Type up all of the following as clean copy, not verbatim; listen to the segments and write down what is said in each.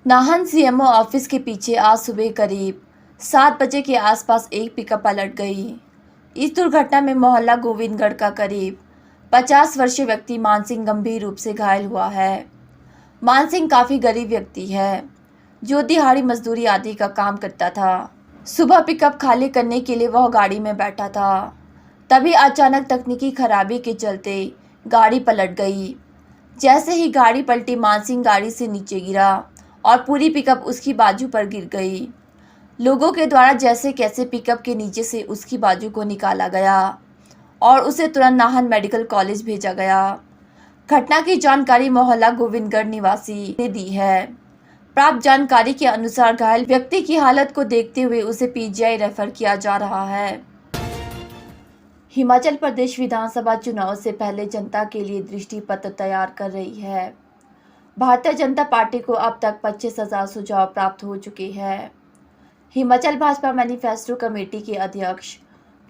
Nahan CMO office के पीछे आज सुबह करीब 7 बजे के आसपास एक पिकअप पलट गई। इस दुर्घटना में मोहल्ला गोविंदगढ़ का करीब 50 वर्षीय व्यक्ति मानसिंह गंभीर रूप से घायल हुआ है। मानसिंह काफ़ी गरीब व्यक्ति है जो दिहाड़ी मजदूरी आदि का काम करता था। सुबह पिकअप खाली करने के लिए वह गाड़ी में बैठा था, तभी अचानक तकनीकी खराबी के चलते गाड़ी पलट गई। जैसे ही गाड़ी पलटी, मानसिंह गाड़ी से नीचे गिरा और पूरी पिकअप उसकी बाजू पर गिर गई। लोगों के द्वारा जैसे कैसे पिकअप के नीचे से उसकी बाजू को निकाला गया और उसे तुरंत नाहन मेडिकल कॉलेज भेजा गया। घटना की जानकारी मोहल्ला गोविंदगढ़ निवासी ने दी है। प्राप्त जानकारी के अनुसार घायल व्यक्ति की हालत को देखते हुए उसे पीजीआई रेफर किया जा रहा है। हिमाचल प्रदेश विधानसभा चुनाव से पहले जनता के लिए दृष्टि पत्र तैयार कर रही है। भारतीय जनता पार्टी को अब तक 25,000 सुझाव प्राप्त हो चुके हैं। हिमाचल भाजपा मैनिफेस्टो कमेटी के अध्यक्ष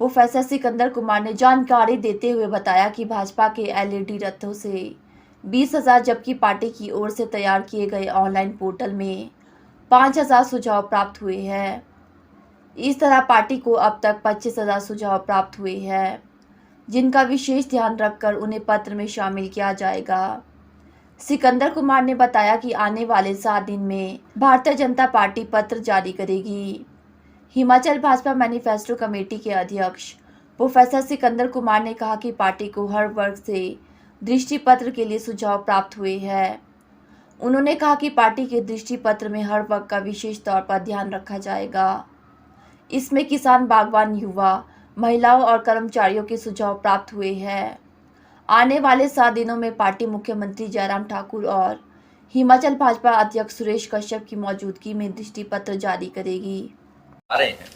प्रोफेसर सिकंदर कुमार ने जानकारी देते हुए बताया कि भाजपा के एलईडी रथों से 20,000 जबकि पार्टी की ओर से तैयार किए गए ऑनलाइन पोर्टल में 5,000 सुझाव प्राप्त हुए हैं। इस तरह पार्टी को अब तक 25,000 सुझाव प्राप्त हुए हैं, जिनका विशेष ध्यान रखकर उन्हें पत्र में शामिल किया जाएगा। सिकंदर कुमार ने बताया कि आने वाले 7 दिन में भारतीय जनता पार्टी पत्र जारी करेगी। हिमाचल भाजपा मैनिफेस्टो कमेटी के अध्यक्ष प्रोफेसर सिकंदर कुमार ने कहा कि पार्टी को हर वर्ग से दृष्टि पत्र के लिए सुझाव प्राप्त हुए हैं। उन्होंने कहा कि पार्टी के दृष्टि पत्र में हर वर्ग का विशेष तौर पर ध्यान रखा जाएगा। इसमें किसान, बागवान, युवा, महिलाओं और कर्मचारियों के सुझाव प्राप्त हुए हैं। आने वाले 7 दिनों में पार्टी मुख्यमंत्री जयराम ठाकुर और हिमाचल भाजपा अध्यक्ष सुरेश कश्यप की मौजूदगी में दृष्टि पत्र जारी करेगी। आ रहे हैं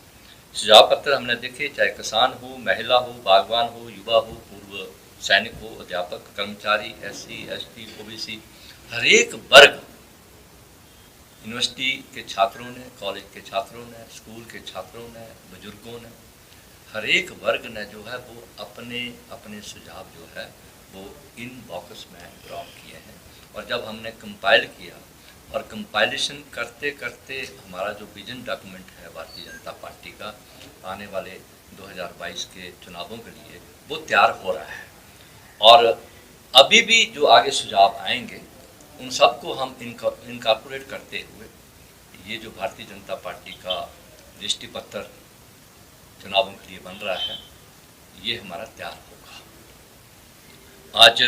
सुझाव पत्र हमने देखे, चाहे किसान हो, महिला हो, बागवान हो, युवा हो, पूर्व सैनिक हो, अध्यापक, कर्मचारी, SC, ST, OBC, हर एक वर्ग, यूनिवर्सिटी के छात्रों ने, कॉलेज के छात्रों ने, स्कूल के छात्रों ने, बुजुर्गों ने, हर एक वर्ग ने जो है वो अपने अपने सुझाव जो है वो इन बॉक्स में ड्रॉप किए हैं। और जब हमने कंपाइल किया और कंपाइलेशन करते करते हमारा जो विजन डॉक्यूमेंट है भारतीय जनता पार्टी का आने वाले 2022 के चुनावों के लिए, वो तैयार हो रहा है। और अभी भी जो आगे सुझाव आएंगे उन सबको हम इनकॉर्पोरेट करते हुए ये जो भारतीय जनता पार्टी का दृष्टि पत्र चुनावों के लिए बन रहा है, ये हमारा तैयार होगा। आज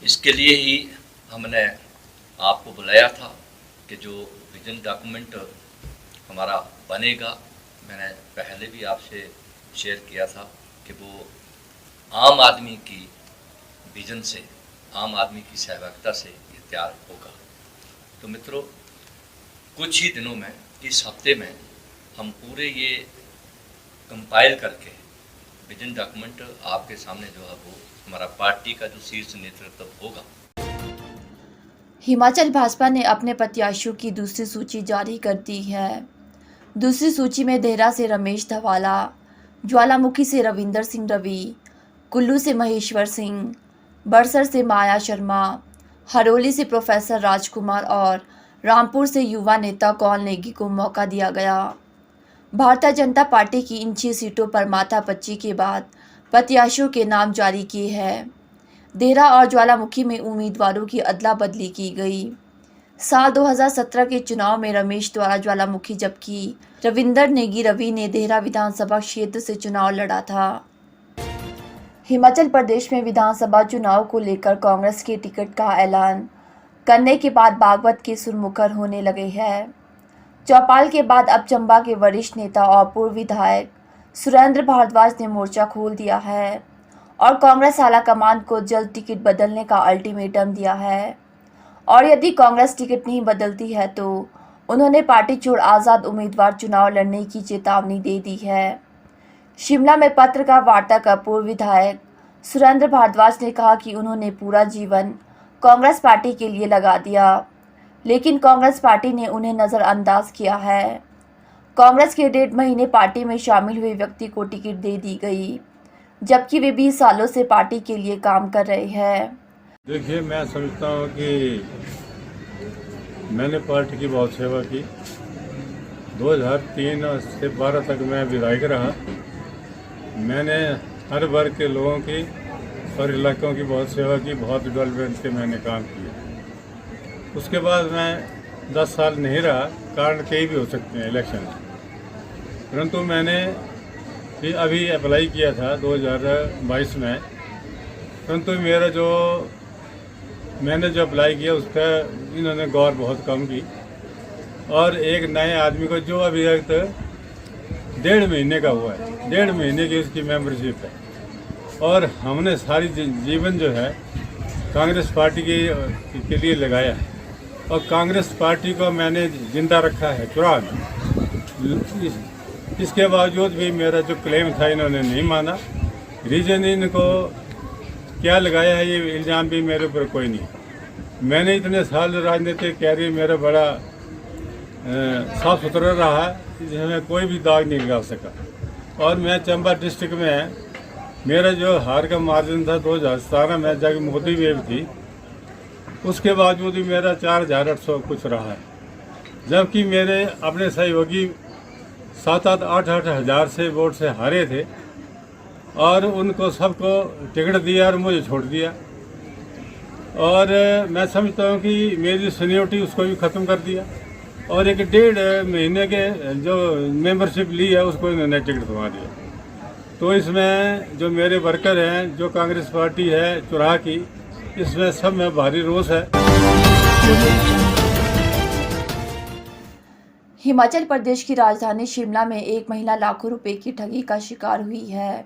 इसके लिए ही हमने आपको बुलाया था कि जो विजन डॉक्यूमेंट हमारा बनेगा, मैंने पहले भी आपसे शेयर किया था कि वो आम आदमी की विजन से, आम आदमी की सहभागिता से ये तैयार होगा। तो मित्रों, कुछ ही दिनों में, इस हफ्ते में हम पूरे ये कंपाइल करके विजन डॉक्यूमेंट आपके सामने जो है वो हमारा पार्टी का जो शीर्ष नेतृत्व होगा। हिमाचल भाजपा ने अपने प्रत्याशियों की दूसरी सूची जारी कर दी है। दूसरी सूची में देहरा से रमेश धवाला, ज्वालामुखी से रविंदर सिंह रवि, कुल्लू से महेश्वर सिंह, बड़सर से माया शर्मा, हरोली से प्रोफेसर राजकुमार और रामपुर से युवा नेता कौल नेगी को मौका दिया गया। भारतीय जनता पार्टी की इन 6 सीटों पर माथापच्ची के बाद प्रत्याशियों के नाम जारी किए हैं। देहरा और ज्वालामुखी में उम्मीदवारों की अदला बदली की गई। साल 2017 के चुनाव में रमेश द्वारा ज्वालामुखी जबकि रविंदर नेगी रवि ने देहरा विधानसभा क्षेत्र से चुनाव लड़ा था। हिमाचल प्रदेश में विधानसभा चुनाव को लेकर कांग्रेस के टिकट का ऐलान करने के बाद बागपत के सुरमुखर होने लगे हैं। चौपाल के बाद अब चंबा के वरिष्ठ नेता और पूर्व विधायक सुरेंद्र भारद्वाज ने मोर्चा खोल दिया है और कांग्रेस आलाकमान को जल्द टिकट बदलने का अल्टीमेटम दिया है। और यदि कांग्रेस टिकट नहीं बदलती है तो उन्होंने पार्टी छोड़ आज़ाद उम्मीदवार चुनाव लड़ने की चेतावनी दे दी है। शिमला में पत्रकार वार्ता कर पूर्व विधायक सुरेंद्र भारद्वाज ने कहा कि उन्होंने पूरा जीवन कांग्रेस पार्टी के लिए लगा दिया, लेकिन कांग्रेस पार्टी ने उन्हें नज़रअंदाज किया है। कांग्रेस के 1.5 महीने पार्टी में शामिल हुए व्यक्ति को टिकट दे दी गई, जबकि वे 20 सालों से पार्टी के लिए काम कर रहे हैं। देखिए, मैं समझता हूँ कि मैंने पार्टी की बहुत सेवा की। 2003 से 12 तक मैं विधायक रहा। मैंने हर वर्ग के लोगों की और इलाकों की बहुत सेवा की, बहुत डेवलपमेंट के मैंने काम किए। उसके बाद मैं 10 साल नहीं रहा, कारण कई भी हो सकते हैं इलेक्शन में, परंतु मैंने भी अभी अप्लाई किया था 2022 में, परंतु मैंने जो अप्लाई किया उसका इन्होंने गौर बहुत कम की। और एक नए आदमी को जो अभी तक 1.5 महीने का हुआ है, 1.5 महीने की उसकी मेंबरशिप है, और हमने सारी जीवन जो है कांग्रेस पार्टी के लिए लगाया है, और कांग्रेस पार्टी को मैंने जिंदा रखा है कुरान। इसके बावजूद भी मेरा जो क्लेम था इन्होंने नहीं माना। रीजन इनको क्या लगाया है, ये इल्ज़ाम भी मेरे ऊपर कोई नहीं। मैंने इतने साल राजनीतिक कैरियर मेरा बड़ा साफ सुथरा रहा है, जिसमें कोई भी दाग नहीं लगा सका। और मैं चंबा डिस्ट्रिक्ट में मेरा जो हार का मार्जिन था 2017 में जब मोदी वेव थी, उसके बावजूद भी मेरा 4,800 कुछ रहा है, जबकि मेरे अपने सहयोगी 7-8 हज़ार से वोट से हारे थे, और उनको सबको टिकट दिया और मुझे छोड़ दिया। और मैं समझता हूँ कि मेरी सीनियरिटी उसको भी ख़त्म कर दिया, और एक 1.5 महीने के जो मेंबरशिप ली है उसको इन्होंने टिकट थमा दिया। तो इसमें जो मेरे वर्कर हैं, जो कांग्रेस पार्टी है चुराह की, इसमें सब में भारी रोष है। हिमाचल प्रदेश की राजधानी शिमला में एक महिला लाखों रुपए की ठगी का शिकार हुई है।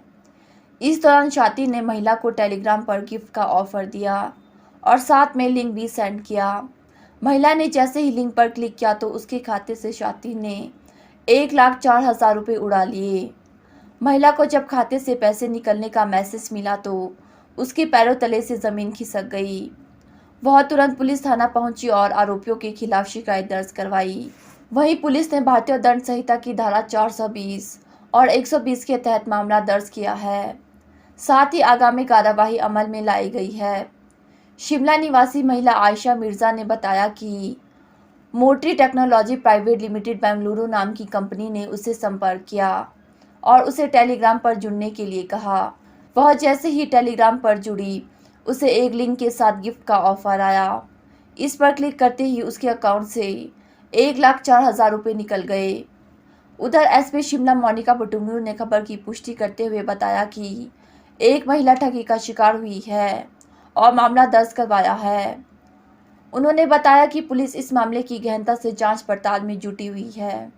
इस दौरान छाती ने महिला को टेलीग्राम पर गिफ्ट का ऑफर दिया और साथ में लिंक भी सेंड किया। महिला ने जैसे ही लिंक पर क्लिक किया तो उसके खाते से छाती ने 1,04,000 रुपये उड़ा लिए। महिला को जब खाते से पैसे निकलने का मैसेज मिला तो उसके पैरों तले से ज़मीन खिसक गई। वह तुरंत पुलिस थाना पहुंची और आरोपियों के खिलाफ शिकायत दर्ज करवाई। वहीं पुलिस ने भारतीय दंड संहिता की धारा 420 और 120 के तहत मामला दर्ज किया है। साथ ही आगामी कार्यवाही अमल में लाई गई है। शिमला निवासी महिला आयशा मिर्जा ने बताया कि मोटरी टेक्नोलॉजी प्राइवेट लिमिटेड बेंगलुरु नाम की कंपनी ने उसे संपर्क किया और उसे टेलीग्राम पर जुड़ने के लिए कहा। वह जैसे ही टेलीग्राम पर जुड़ी, उसे एक लिंक के साथ गिफ्ट का ऑफर आया। इस पर क्लिक करते ही उसके अकाउंट से 1,04,000 रुपये निकल गए। उधर एसपी शिमला मोनिका बटुंगरू ने खबर की पुष्टि करते हुए बताया कि एक महिला ठगी का शिकार हुई है और मामला दर्ज करवाया है। उन्होंने बताया कि पुलिस इस मामले की गहनता से जांच पड़ताल में जुटी हुई है।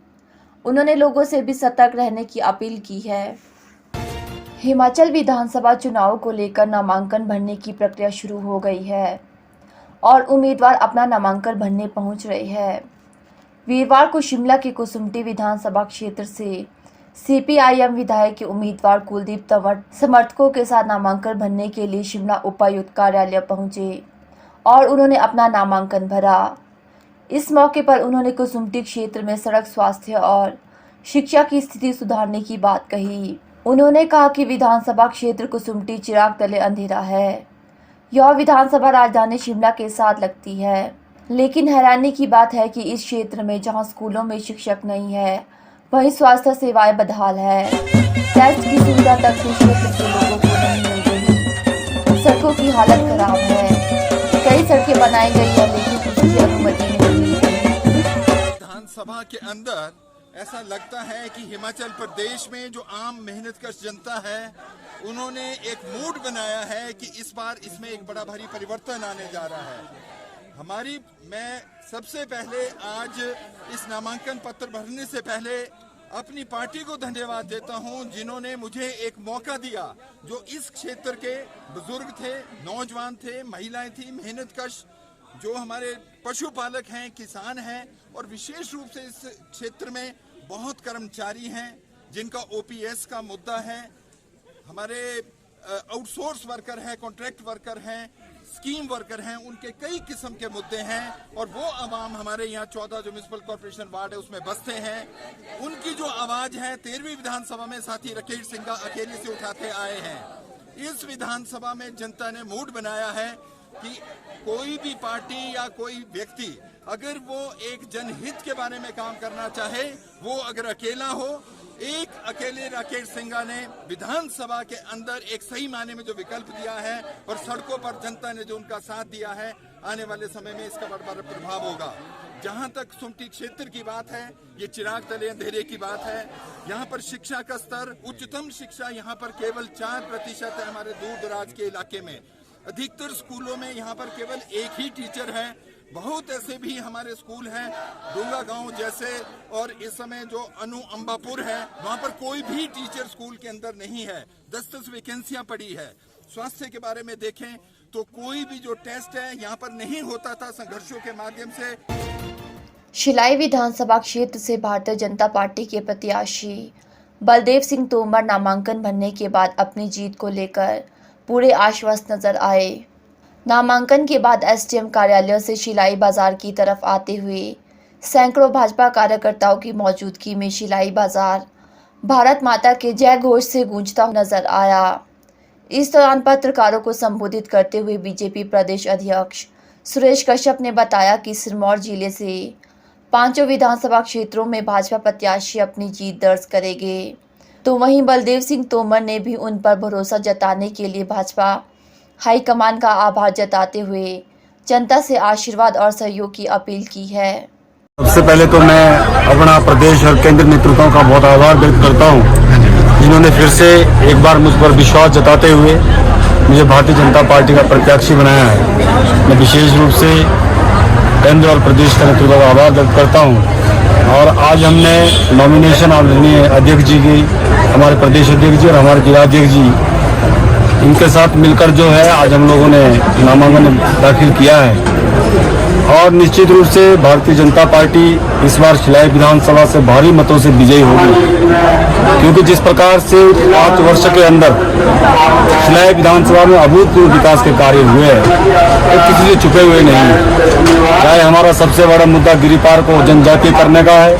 उन्होंने लोगों से भी सतर्क रहने की अपील की है। हिमाचल विधानसभा चुनाव को लेकर नामांकन भरने की प्रक्रिया शुरू हो गई है और उम्मीदवार अपना नामांकन भरने पहुंच रहे हैं। वीरवार को शिमला के कुसुम्पटी विधानसभा क्षेत्र से सीपीआईएम विधायक के उम्मीदवार कुलदीप तंवर समर्थकों के साथ नामांकन भरने के लिए शिमला उपायुक्त कार्यालय पहुंचे और उन्होंने अपना नामांकन भरा। इस मौके पर उन्होंने कुसुम्पटी क्षेत्र में सड़क, स्वास्थ्य और शिक्षा की स्थिति सुधारने की बात कही। उन्होंने कहा कि विधानसभा क्षेत्र कुसुम्पटी चिराग तले अंधेरा है। यह विधानसभा राजधानी शिमला के साथ लगती है, लेकिन हैरानी की बात है कि इस क्षेत्र में जहां स्कूलों में शिक्षक नहीं है, वहीं स्वास्थ्य सेवाएं बदहाल है। टेस्ट की सुविधा तक इस क्षेत्र के लोगों को नहीं मिल रही। सड़कों की हालत खराब है। कई सड़कें बनाई गई है, लेकिन उसकी अनुमति नहीं मिली गई। विधानसभा के अंदर ऐसा लगता है कि हिमाचल प्रदेश में जो आम मेहनतकश जनता है, उन्होंने एक मूड बनाया है कि इस बार इसमें एक बड़ा भारी परिवर्तन आने जा रहा है। मैं सबसे पहले आज इस नामांकन पत्र भरने से पहले अपनी पार्टी को धन्यवाद देता हूं, जिन्होंने मुझे एक मौका दिया। जो इस क्षेत्र के बुजुर्ग थे, नौजवान थे, महिलाएं थी, मेहनतकश, जो हमारे पशुपालक हैं, किसान हैं, और विशेष रूप से इस क्षेत्र में बहुत कर्मचारी हैं जिनका ओपीएस का मुद्दा है, हमारे आउटसोर्स वर्कर हैं, कॉन्ट्रैक्ट वर्कर हैं, स्कीम वर्कर हैं, उनके कई किस्म के मुद्दे हैं। और वो आवाम हमारे यहाँ 14 जो म्यूनिसिपल कॉर्पोरेशन वार्ड है उसमें बसते हैं, उनकी जो आवाज है 13वीं विधानसभा में साथी राकेश सिंह अकेले से उठाते आए हैं। इस विधानसभा में जनता ने मूड बनाया है कि कोई भी पार्टी या कोई व्यक्ति अगर वो एक जनहित के बारे में काम करना चाहे, वो अगर अकेला हो, एक अकेले राकेश सिंघा ने विधानसभा के अंदर एक सही मायने में जो विकल्प दिया है और सड़कों पर जनता ने जो उनका साथ दिया है, आने वाले समय में इसका बड़ा बड़ा प्रभाव होगा। जहां तक सुमटी क्षेत्र की बात है, ये चिराग तले अंधेरे की बात है। यहाँ पर शिक्षा का स्तर, उच्चतम शिक्षा यहाँ पर केवल 4% है हमारे दूर दराज के इलाके में। अधिकतर स्कूलों में यहाँ पर केवल एक ही टीचर है। बहुत ऐसे भी हमारे स्कूल हैं, डोंगा गांव जैसे, और इस समय जो अनु अंबापुर है, वहाँ पर कोई भी टीचर स्कूल के अंदर नहीं है। 10-10 वैकेंसियां पड़ी है। स्वास्थ्य के बारे में देखें तो कोई भी जो टेस्ट है यहाँ पर नहीं होता था संघर्षों के माध्यम से। शिलाई विधानसभा क्षेत्र से भारतीय जनता पार्टी के प्रत्याशी बलदेव सिंह तोमर नामांकन भरने के बाद अपनी जीत को लेकर पूरे आश्वस्त नजर आए। नामांकन के बाद एसडीएम कार्यालय से शिलाई बाजार की तरफ आते हुए सैकड़ों भाजपा कार्यकर्ताओं की मौजूदगी में शिलाई बाजार भारत माता के जय घोष से गूंजता नजर आया। इस दौरान पत्रकारों को संबोधित करते हुए बीजेपी प्रदेश अध्यक्ष सुरेश कश्यप ने बताया कि सिरमौर जिले से 5 विधानसभा क्षेत्रों में भाजपा प्रत्याशी अपनी जीत दर्ज करेंगे। तो वहीं बलदेव सिंह तोमर ने भी उन पर भरोसा जताने के लिए भाजपा हाईकमान का आभार जताते हुए जनता से आशीर्वाद और सहयोग की अपील की है। सबसे पहले तो मैं अपना प्रदेश और केंद्र नेतृत्वों का बहुत आभार व्यक्त करता हूं, जिन्होंने फिर से एक बार मुझ पर विश्वास जताते हुए मुझे भारतीय जनता पार्टी का प्रत्याशी बनाया है। मैं विशेष रूप से केंद्र और प्रदेश के नेतृत्व का आभार व्यक्त करता हूं। और आज हमने नॉमिनेशन आदरणीय अध्यक्ष जी की, हमारे प्रदेश अध्यक्ष जी और हमारे जिलाध्यक्ष जी, इनके साथ मिलकर जो है आज हम लोगों ने नामांकन दाखिल किया है। और निश्चित रूप से भारतीय जनता पार्टी इस बार शिलाई विधानसभा से भारी मतों से विजयी होगी, क्योंकि जिस प्रकार से 5 वर्ष के अंदर शिलाई विधानसभा में अभूतपूर्व विकास के कार्य हुए हैं, तो किसी से छुपे हुए नहीं। चाहे हमारा सबसे बड़ा मुद्दा गिरिपार को जनजातीय करने का है,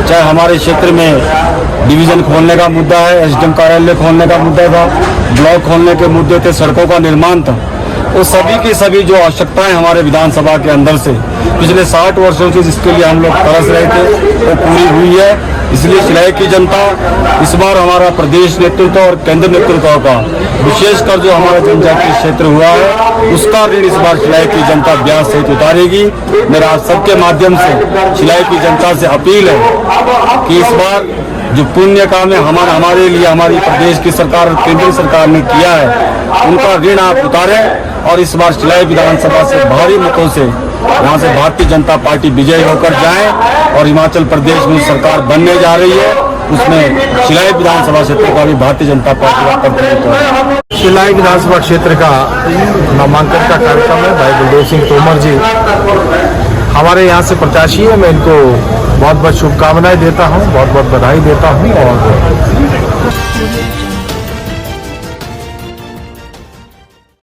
चाहे हमारे क्षेत्र में डिवीजन खोलने का मुद्दा है, एसडीएम कार्यालय खोलने का मुद्दा था, ब्लॉक खोलने के मुद्दे थे, सड़कों का निर्माण था, वो सभी की सभी जो आवश्यकताएं हमारे विधानसभा के अंदर से पिछले 60 वर्षों से जिसके लिए हम लोग तरस रहे थे, वो पूरी हुई है। इसलिए शिलाई की जनता इस बार हमारा प्रदेश नेतृत्व और केंद्र नेतृत्व का, विशेषकर जो हमारा जनजातीय क्षेत्र हुआ है, उसका ऋण इस बार शिलाई की जनता ब्याज सहित उतारेगी। मेरा आप सबके माध्यम से शिलाई की जनता से अपील है कि इस बार जो पुण्य काम है हमारे लिए हमारी प्रदेश की सरकार और केंद्र सरकार ने किया है, उनका ऋण आप उतारें और इस बार शिलाई विधानसभा से भारी मतों से यहाँ से भारतीय जनता पार्टी विजयी होकर जाए और हिमाचल प्रदेश में सरकार बनने जा रही है, उसमें शिलाई विधानसभा क्षेत्र का भी भारतीय जनता पार्टी का प्रतिनिधित्व है। शिलाई विधानसभा क्षेत्र का नामांकन का कार्यक्रम है। भाई बलदेव सिंह तोमर जी हमारे यहाँ से प्रत्याशी है। मैं इनको बहुत बहुत शुभकामनाएं देता हूँ, बहुत बहुत बधाई देता हूँ। और